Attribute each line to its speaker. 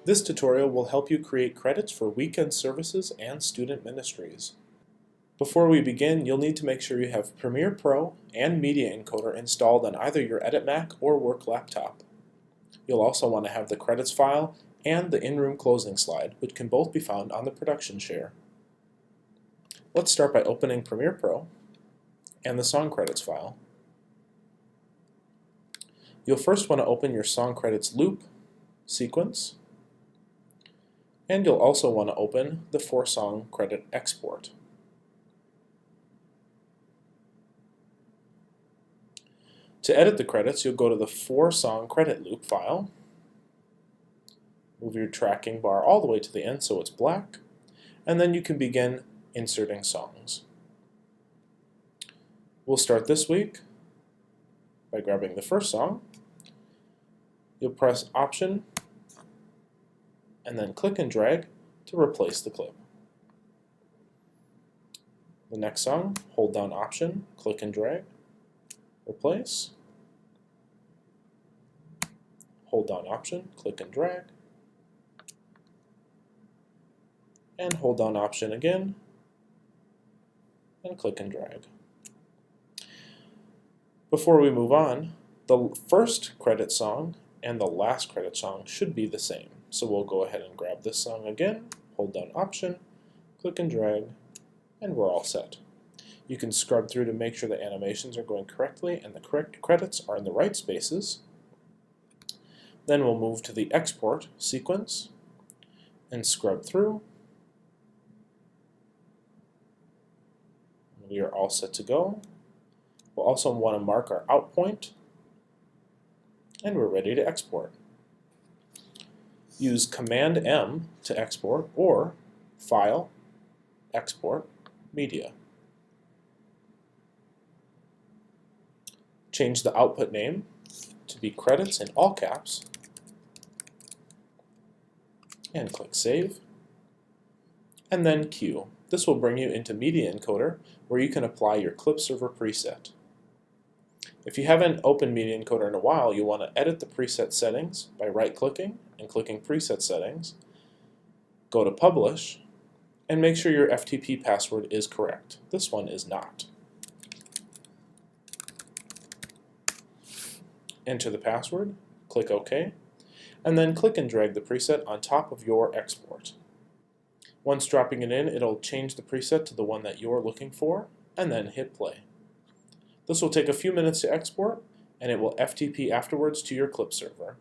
Speaker 1: This tutorial will help you create credits for weekend services and student ministries. Before we begin, you'll need to make sure you have Premiere Pro and Media Encoder installed on either your Edit Mac or work laptop. You'll also want to have the credits file and the in-room closing slide, which can both be found on the production share. Let's start by opening Premiere Pro and the song credits file. You'll first want to open your song credits loop, sequence, and you'll also want to open the 4-song credit export. To edit the credits, you'll go to the 4-song credit loop file, move your tracking bar all the way to the end so it's black, and then you can begin inserting songs. We'll start this week by grabbing the first song. You'll press Option and then click and drag to replace the clip. The next song, hold down Option, click and drag, replace, hold down Option, click and drag, and hold down Option again, and click and drag. Before we move on, the first credit song and the last credit song should be the same. So we'll go ahead and grab this song again, hold down Option, click and drag, and we're all set. You can scrub through to make sure the animations are going correctly and the correct credits are in the right spaces. Then we'll move to the export sequence and scrub through. We are all set to go. We'll also want to mark our out point, and we're ready to export. Use Command M to export or File, Export, Media. Change the output name to be Credits in all caps, and click Save, and then Queue. This will bring you into Media Encoder, where you can apply your Clip Server preset. If you haven't opened Media Encoder in a while, you'll want to edit the preset settings by right-clicking and clicking Preset Settings. Go to Publish, and make sure your FTP password is correct. This one is not. Enter the password, click OK, and then click and drag the preset on top of your export. Once dropping it in, it'll change the preset to the one that you're looking for, and then hit play. This will take a few minutes to export, and it will FTP afterwards to your clip server.